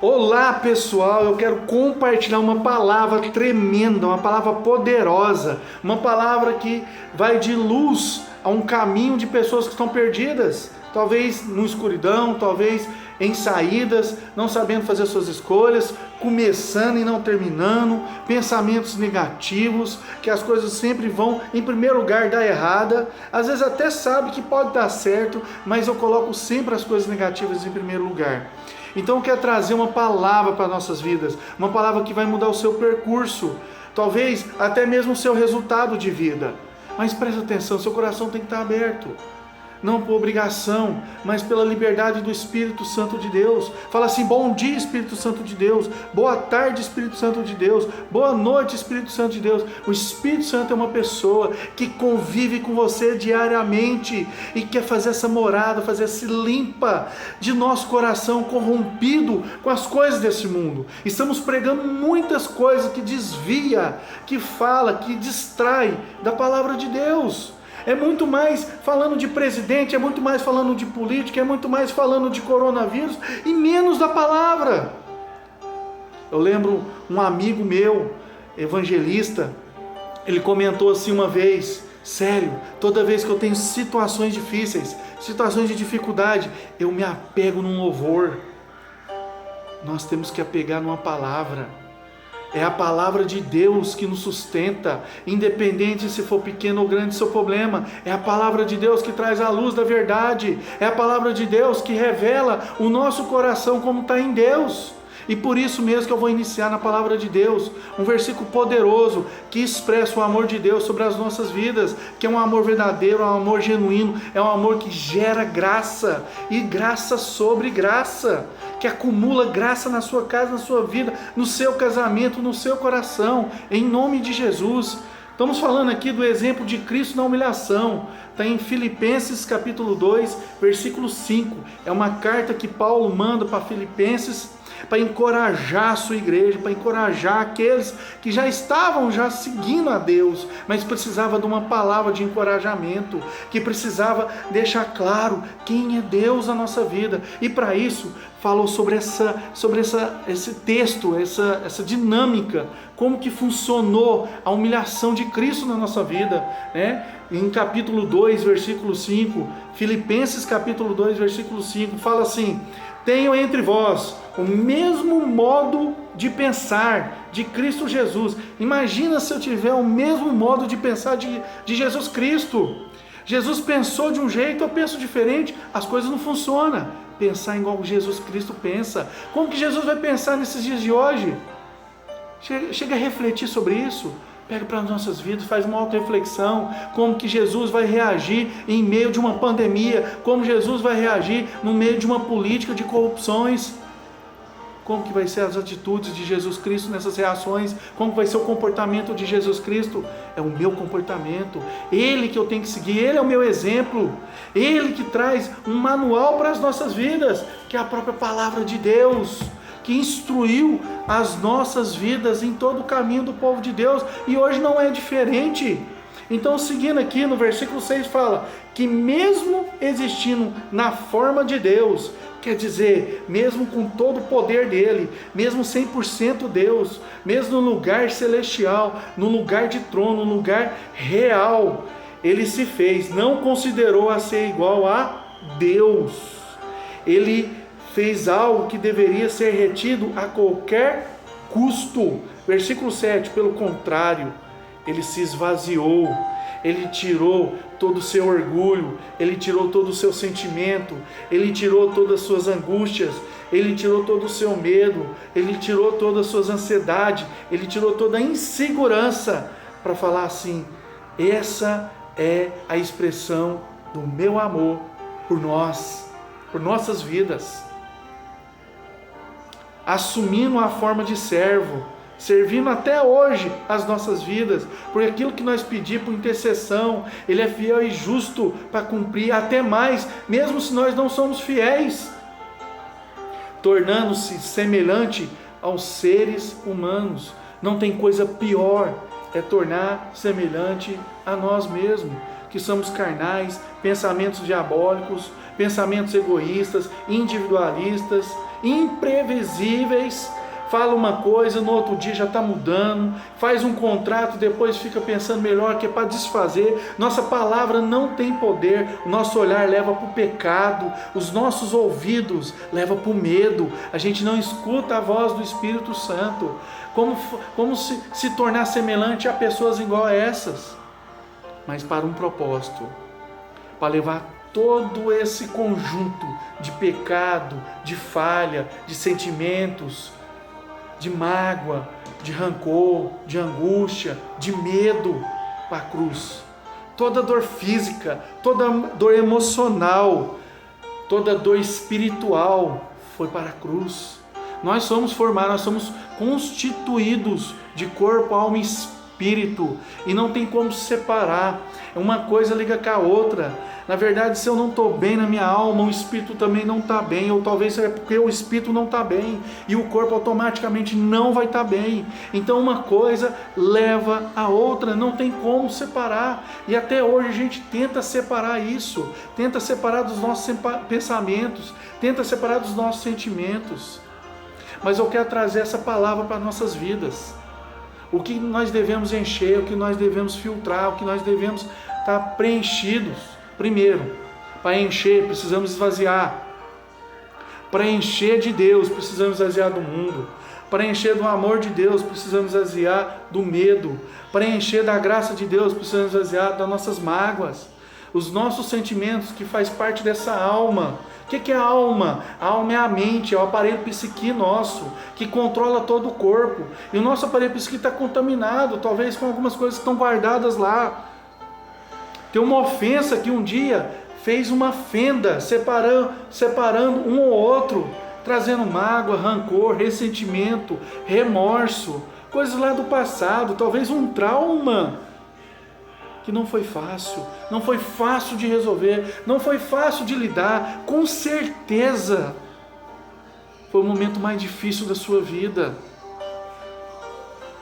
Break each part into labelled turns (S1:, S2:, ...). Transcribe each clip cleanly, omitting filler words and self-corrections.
S1: Olá pessoal, eu quero compartilhar uma palavra tremenda, uma palavra poderosa, uma palavra que vai de luz a um caminho de pessoas que estão perdidas, talvez na escuridão, talvez em saídas, não sabendo fazer suas escolhas, começando e não terminando, pensamentos negativos, que as coisas sempre vão em primeiro lugar dar errada, às vezes até sabe que pode dar certo, mas eu coloco sempre as coisas negativas em primeiro lugar. Então eu quero trazer uma palavra para nossas vidas, uma palavra que vai mudar o seu percurso, talvez até mesmo o seu resultado de vida. Mas preste atenção, seu coração tem que estar aberto, não por obrigação, mas pela liberdade do Espírito Santo de Deus. Fala assim: bom dia, Espírito Santo de Deus, boa tarde, Espírito Santo de Deus, boa noite, Espírito Santo de Deus. O Espírito Santo é uma pessoa que convive com você diariamente e quer fazer essa morada, fazer essa limpa de nosso coração corrompido com as coisas desse mundo. Estamos pregando muitas coisas que desvia, que fala, que distrai da palavra de Deus. É muito mais falando de presidente, é muito mais falando de política, é muito mais falando de coronavírus e menos da palavra. Eu lembro um amigo meu, evangelista, ele comentou assim uma vez: sério, toda vez que eu tenho situações difíceis, situações de dificuldade, eu me apego num louvor. Nós temos que apegar numa palavra. É a palavra de Deus que nos sustenta, independente se for pequeno ou grande seu problema. É a palavra de Deus que traz a luz da verdade. É a palavra de Deus que revela o nosso coração como está em Deus. E por isso mesmo que eu vou iniciar na palavra de Deus, um versículo poderoso que expressa o amor de Deus sobre as nossas vidas, que é um amor verdadeiro, um amor genuíno, é um amor que gera graça, e graça sobre graça, que acumula graça na sua casa, na sua vida, no seu casamento, no seu coração, em nome de Jesus. Estamos falando aqui do exemplo de Cristo na humilhação. Está em Filipenses capítulo 2, versículo 5. É uma carta que Paulo manda para Filipenses, para encorajar a sua igreja, para encorajar aqueles que já estavam seguindo a Deus, mas precisava de uma palavra de encorajamento, que precisava deixar claro quem é Deus na nossa vida. E para isso falou sobre esse texto, essa dinâmica, como que funcionou a humilhação de Cristo na nossa vida, né? Em capítulo 2, versículo 5, Filipenses capítulo 2, versículo 5, fala assim: tenham entre vós o mesmo modo de pensar de Cristo Jesus. Imagina se eu tiver o mesmo modo de pensar de Jesus Cristo. Jesus pensou de um jeito, eu penso diferente, as coisas não funcionam. Pensar igual Jesus Cristo pensa. Como que Jesus vai pensar nesses dias de hoje? Chega a refletir sobre isso. Pega para as nossas vidas, faz uma auto-reflexão, como que Jesus vai reagir em meio de uma pandemia, como Jesus vai reagir no meio de uma política de corrupções, como que vai ser as atitudes de Jesus Cristo nessas reações, como vai ser o comportamento de Jesus Cristo. É o meu comportamento, Ele que eu tenho que seguir, Ele é o meu exemplo, Ele que traz um manual para as nossas vidas, que é a própria palavra de Deus, que instruiu as nossas vidas em todo o caminho do povo de Deus, e hoje não é diferente. Então, seguindo aqui no versículo 6, fala que mesmo existindo na forma de Deus, quer dizer, mesmo com todo o poder dele, mesmo 100% Deus, mesmo no lugar celestial, no lugar de trono, no lugar real, ele se fez, não considerou a ser igual a Deus. Ele fez algo que deveria ser retido a qualquer custo. Versículo 7, pelo contrário, ele se esvaziou, ele tirou todo o seu orgulho, ele tirou todo o seu sentimento, ele tirou todas as suas angústias, ele tirou todo o seu medo, ele tirou todas as suas ansiedades, ele tirou toda a insegurança, para falar assim: essa é a expressão do meu amor por nós, por nossas vidas. Assumindo a forma de servo, servindo até hoje as nossas vidas, porque aquilo que nós pedimos por intercessão, Ele é fiel e justo para cumprir, até mais, mesmo se nós não somos fiéis, tornando-se semelhante aos seres humanos. Não tem coisa pior, é tornar semelhante a nós mesmos, que somos carnais, pensamentos diabólicos, pensamentos egoístas, individualistas, imprevisíveis. Fala uma coisa, no outro dia já está mudando, faz um contrato, depois fica pensando melhor, que é para desfazer. Nossa palavra não tem poder, o nosso olhar leva para o pecado, os nossos ouvidos levam para o medo, a gente não escuta a voz do Espírito Santo. Como se tornar semelhante a pessoas igual a essas? Mas para um propósito, para levar todo esse conjunto de pecado, de falha, de sentimentos, de mágoa, de rancor, de angústia, de medo para a cruz. Toda dor física, toda dor emocional, toda dor espiritual foi para a cruz. Nós somos formados, nós somos constituídos de corpo, alma e espírito, e não tem como se separar. Uma coisa liga com a outra. Na verdade, se eu não estou bem na minha alma, o espírito também não está bem, ou talvez é porque o espírito não está bem, e o corpo automaticamente não vai estar bem. Então uma coisa leva a outra, não tem como separar, e até hoje a gente tenta separar isso, tenta separar dos nossos pensamentos, tenta separar dos nossos sentimentos. Mas eu quero trazer essa palavra para nossas vidas. O que nós devemos encher, o que nós devemos filtrar, o que nós devemos estar preenchidos. Primeiro, para encher, precisamos esvaziar. Para encher de Deus, precisamos esvaziar do mundo. Para encher do amor de Deus, precisamos esvaziar do medo. Para encher da graça de Deus, precisamos esvaziar das nossas mágoas. Os nossos sentimentos, que faz parte dessa alma. O que é a alma? A alma é a mente, é o aparelho psique nosso, que controla todo o corpo. E o nosso aparelho psique está contaminado, talvez com algumas coisas que estão guardadas lá. Tem uma ofensa que um dia fez uma fenda, separando um ou outro, trazendo mágoa, rancor, ressentimento, remorso, coisas lá do passado, talvez um trauma que não foi fácil de resolver, não foi fácil de lidar. Com certeza foi o momento mais difícil da sua vida,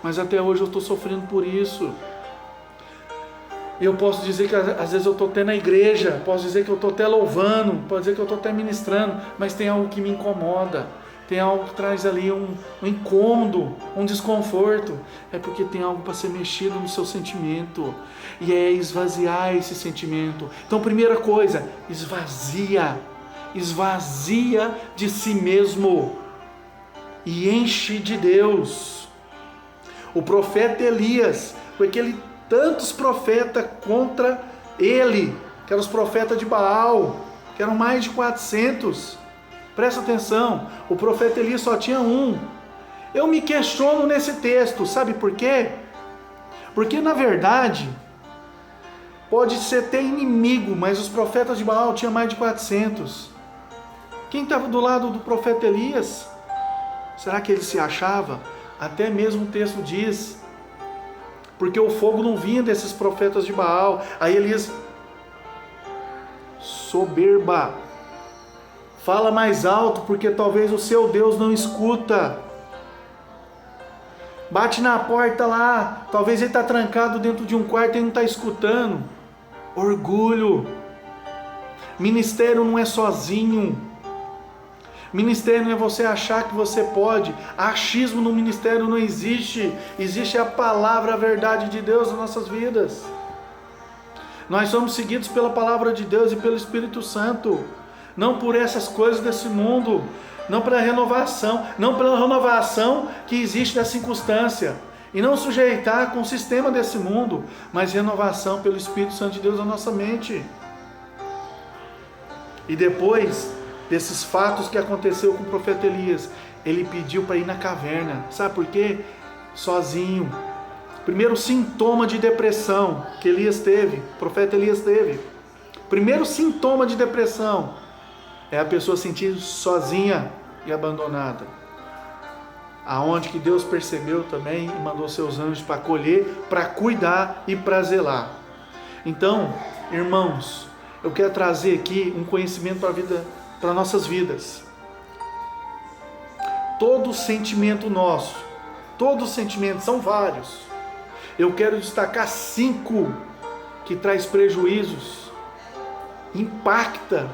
S1: mas até hoje eu estou sofrendo por isso. Eu posso dizer que às vezes eu estou até na igreja, posso dizer que eu estou até louvando, posso dizer que eu estou até ministrando, mas tem algo que me incomoda, tem algo que traz ali um incômodo, um desconforto. É porque tem algo para ser mexido no seu sentimento, e é esvaziar esse sentimento. Então, primeira coisa, esvazia de si mesmo e enche de Deus. O profeta Elias, porque tantos profetas contra ele, que eram os profetas de Baal, que eram mais de 400. Presta atenção, o profeta Elias só tinha um. Eu me questiono nesse texto, sabe por quê? Porque na verdade, pode ser até inimigo, mas os profetas de Baal tinham mais de 400. Quem estava do lado do profeta Elias? Será que ele se achava? Até mesmo o texto diz, porque o fogo não vinha desses profetas de Baal. Aí Elias, soberba, fala mais alto, porque talvez o seu Deus não escuta. Bate na porta lá, talvez ele está trancado dentro de um quarto e não está escutando. Orgulho. Ministério não é sozinho. Ministério não é você achar que você pode. Achismo no ministério não existe. Existe a palavra, a verdade de Deus nas nossas vidas. Nós somos seguidos pela palavra de Deus e pelo Espírito Santo. Não por essas coisas desse mundo. Não pela renovação. Não pela renovação que existe da circunstância. E não sujeitar com o sistema desse mundo. Mas renovação pelo Espírito Santo de Deus na nossa mente. E depois desses fatos que aconteceu com o profeta Elias, ele pediu para ir na caverna. Sabe por quê? Sozinho. Primeiro sintoma de depressão que Elias teve, o profeta Elias teve. Primeiro sintoma de depressão é a pessoa sentir sozinha e abandonada. Aonde que Deus percebeu também e mandou seus anjos para acolher, para cuidar e para zelar. Então, irmãos, eu quero trazer aqui um conhecimento para a vida, para nossas vidas. Todo sentimento nosso, todos os sentimentos, são vários. Eu quero destacar 5 que traz prejuízos, impacta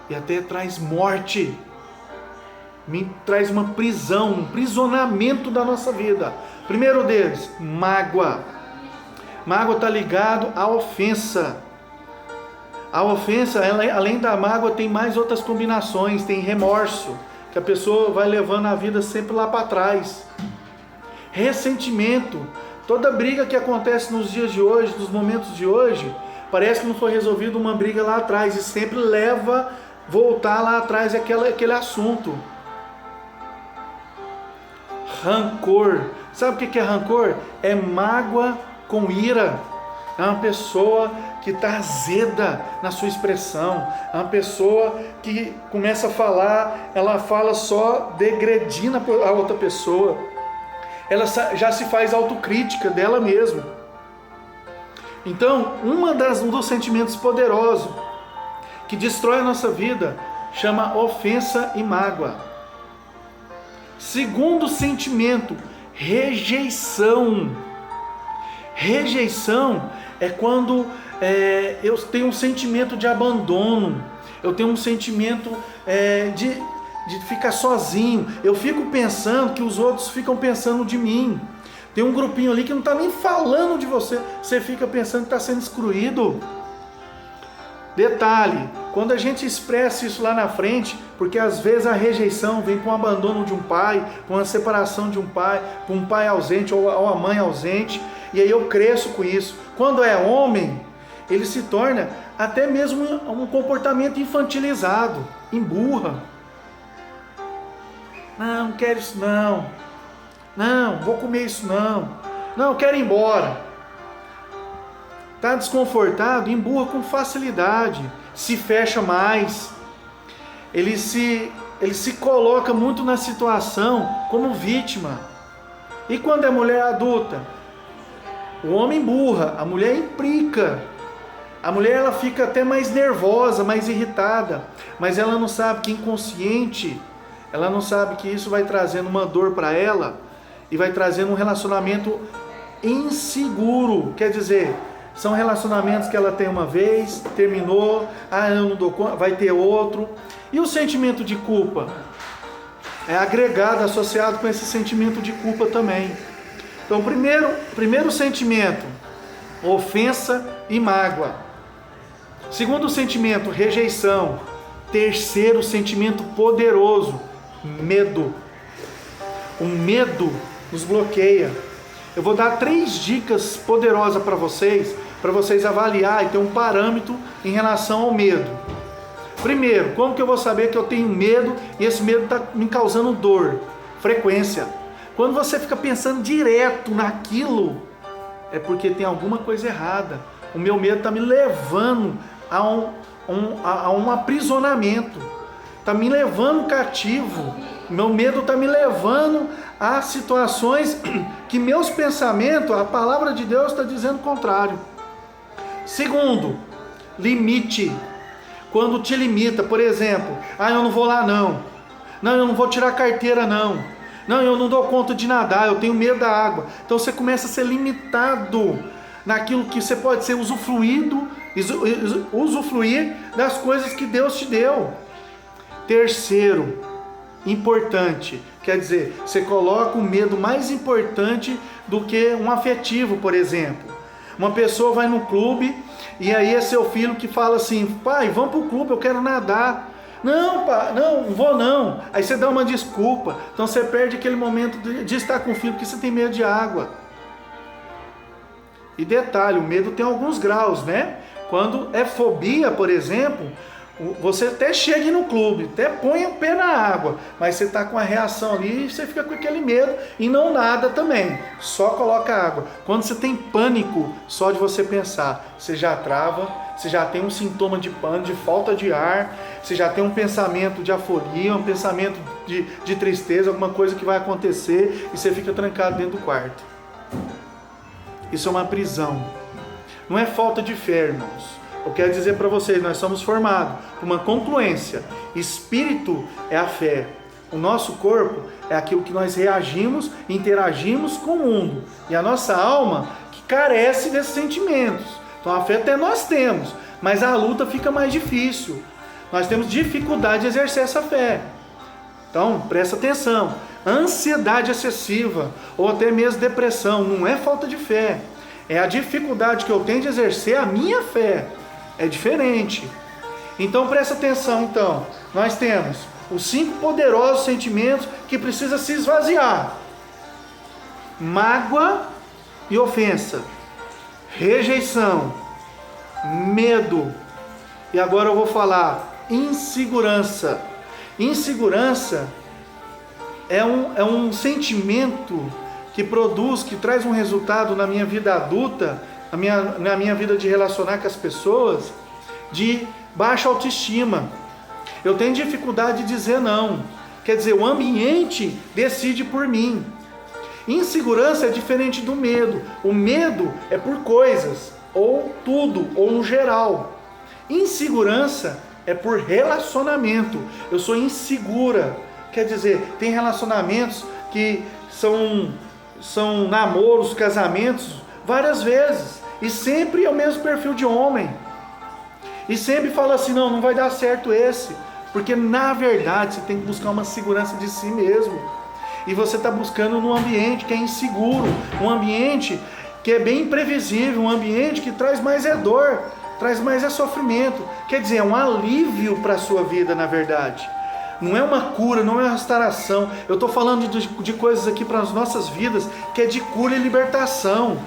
S1: e até traz morte. me traz uma prisão, um prisionamento da nossa vida. Primeiro deles, mágoa. Mágoa está ligado à ofensa. A ofensa, além da mágoa, tem mais outras combinações. Tem remorso, que a pessoa vai levando a vida sempre lá para trás. Ressentimento. Toda briga que acontece nos dias de hoje, nos momentos de hoje, parece que não foi resolvida uma briga lá atrás, e sempre leva voltar lá atrás aquele assunto. Rancor. Sabe o que é rancor? É mágoa com ira. É uma pessoa que está azeda na sua expressão. É uma pessoa que começa a falar, ela fala só degredindo a outra pessoa. Ela já se faz autocrítica dela mesma. Então, um dos sentimentos poderosos que destrói a nossa vida chama ofensa e mágoa. Segundo sentimento, rejeição. Rejeição é quando eu tenho um sentimento de abandono, eu tenho um sentimento de ficar sozinho, eu fico pensando que os outros ficam pensando de mim. Tem um grupinho ali que não está nem falando de você, você fica pensando que está sendo excluído. Detalhe, quando a gente expressa isso lá na frente, porque às vezes a rejeição vem com o abandono de um pai, com a separação de um pai, com um pai ausente ou a mãe ausente, e aí eu cresço com isso. Quando é homem, ele se torna até mesmo um comportamento infantilizado, emburra. Não quero isso não. Não, vou comer isso não. Não, quero ir embora. Está desconfortado, emburra com facilidade, se fecha mais. Ele se coloca muito na situação como vítima. E quando é mulher adulta? O homem emburra, a mulher implica. A mulher ela fica até mais nervosa, mais irritada, mas ela não sabe que inconsciente, ela não sabe que isso vai trazendo uma dor para ela e vai trazendo um relacionamento inseguro. Quer dizer, são relacionamentos que ela tem uma vez, terminou, eu não dou conta, vai ter outro. E o sentimento de culpa? É agregado, associado com esse sentimento de culpa também. Então, primeiro sentimento, ofensa e mágoa. Segundo sentimento, rejeição. Terceiro sentimento poderoso, medo. O medo nos bloqueia. Eu vou dar 3 dicas poderosas para vocês avaliar e ter um parâmetro em relação ao medo. Primeiro, como que eu vou saber que eu tenho medo e esse medo está me causando dor? Frequência. Quando você fica pensando direto naquilo, é porque tem alguma coisa errada. O meu medo está me levando a um aprisionamento, está me levando cativo. Meu medo está me levando a situações que meus pensamentos, a palavra de Deus está dizendo o contrário. Segundo, limite. Quando te limita, por exemplo, eu não vou lá não, eu não vou tirar carteira não, eu não dou conta de nadar, eu tenho medo da água. Então você começa a ser limitado naquilo que você pode ser usufruir das coisas que Deus te deu. Terceiro, importante, quer dizer, você coloca o medo mais importante do que um afetivo, por exemplo. Uma pessoa vai no clube e aí é seu filho que fala assim: pai, vamos pro clube, eu quero nadar. Não, pai, não vou não. Aí você dá uma desculpa. Então você perde aquele momento de estar com o filho porque você tem medo de água. E detalhe, o medo tem alguns graus, né? Quando é fobia, por exemplo, você até chega no clube, até põe o pé na água, mas você está com a reação ali e você fica com aquele medo e não nada também, só coloca água. Quando você tem pânico, só de você pensar, você já trava, você já tem um sintoma de pânico, de falta de ar, você já tem um pensamento de afonia, um pensamento de tristeza, alguma coisa que vai acontecer e você fica trancado dentro do quarto. Isso é uma prisão, não é falta de fé, irmãos. Eu quero dizer para vocês, nós somos formados por uma concluência. Espírito é a fé. O nosso corpo é aquilo que nós reagimos, interagimos com o mundo. E a nossa alma que carece desses sentimentos. Então a fé até nós temos, mas a luta fica mais difícil. Nós temos dificuldade de exercer essa fé. Então, presta atenção. Ansiedade excessiva ou até mesmo depressão não é falta de fé. É a dificuldade que eu tenho de exercer a minha fé. É diferente. Então, presta atenção. Então, nós temos os 5 poderosos sentimentos que precisam se esvaziar: mágoa e ofensa, rejeição, medo, e agora eu vou falar insegurança. Insegurança é um sentimento que produz, que traz um resultado na minha vida adulta, na minha vida de relacionar com as pessoas, de baixa autoestima. Eu tenho dificuldade de dizer não. Quer dizer, o ambiente decide por mim. Insegurança é diferente do medo. O medo é por coisas, ou tudo, ou no geral. Insegurança é por relacionamento. Eu sou insegura. Quer dizer, tem relacionamentos que são namoros, casamentos, várias vezes. E sempre é o mesmo perfil de homem. E sempre fala assim, não vai dar certo esse. Porque na verdade você tem que buscar uma segurança de si mesmo. E você está buscando num ambiente que é inseguro, um ambiente que é bem imprevisível, um ambiente que traz mais dor, traz mais sofrimento. Quer dizer, é um alívio para a sua vida, na verdade. Não é uma cura, não é uma restauração. Eu estou falando de coisas aqui para as nossas vidas que é de cura e libertação.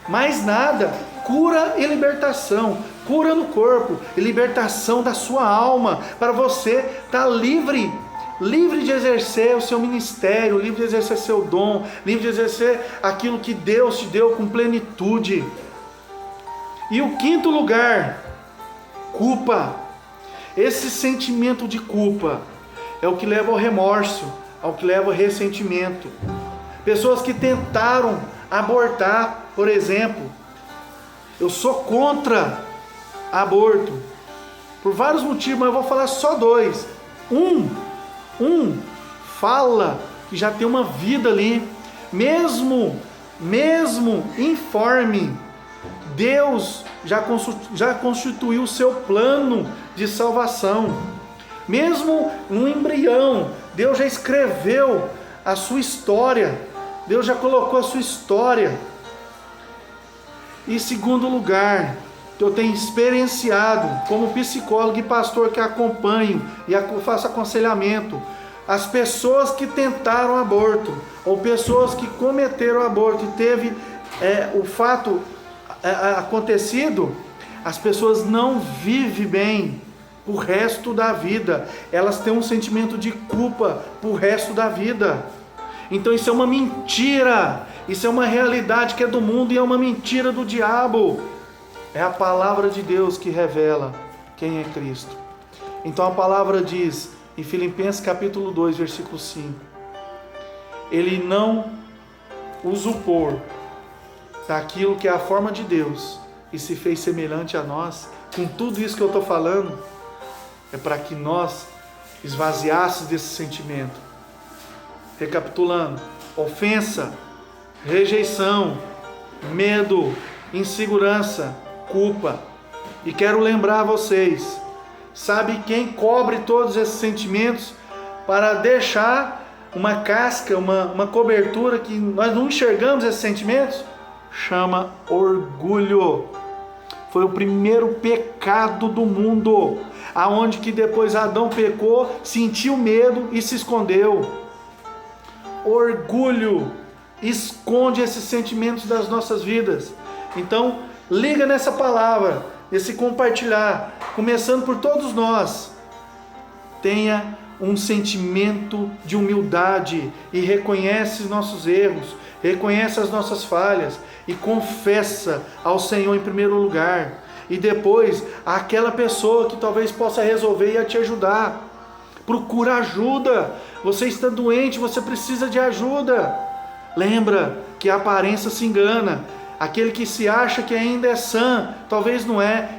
S1: Mais nada, cura e libertação. Cura no corpo e libertação da sua alma, para você estar livre de exercer o seu ministério, livre de exercer seu dom, livre de exercer aquilo que Deus te deu com plenitude. E o 5º lugar, culpa. Esse sentimento de culpa é o que leva ao remorso, ao que leva ao ressentimento. Pessoas que tentaram abortar, por exemplo. Eu sou contra aborto por vários motivos, mas eu vou falar só 2. Um fala que já tem uma vida ali, mesmo informe, Deus já constituiu o seu plano de salvação. Mesmo no embrião, Deus já escreveu a sua história, Deus já colocou a sua história. Em segundo lugar, que eu tenho experienciado como psicólogo e pastor que acompanho e faço aconselhamento, as pessoas que tentaram aborto, ou pessoas que cometeram aborto e teve o fato acontecido, as pessoas não vivem bem o resto da vida. Elas têm um sentimento de culpa pro resto da vida. Então isso é uma mentira, isso é uma realidade que é do mundo e é uma mentira do diabo. É a palavra de Deus que revela quem é Cristo. Então a palavra diz em Filipenses capítulo 2, versículo 5: Ele não usurpou daquilo que é a forma de Deus e se fez semelhante a nós. Com tudo isso que eu estou falando, é para que nós esvaziássemos desse sentimento. Recapitulando: ofensa, rejeição, medo, insegurança, culpa. E quero lembrar vocês, sabe quem cobre todos esses sentimentos para deixar uma casca, uma cobertura que nós não enxergamos esses sentimentos? Chama orgulho. Foi o primeiro pecado do mundo, aonde que depois Adão pecou, sentiu medo e se escondeu. Orgulho esconde esses sentimentos das nossas vidas. Então, liga nessa palavra, nesse compartilhar, começando por todos nós. Tenha um sentimento de humildade e reconhece os nossos erros, reconhece as nossas falhas e confessa ao Senhor em primeiro lugar. E depois, aquela pessoa que talvez possa resolver e te ajudar. Procura ajuda. Você está doente, você precisa de ajuda. Lembra que a aparência se engana. Aquele que se acha que ainda é sã, talvez não é.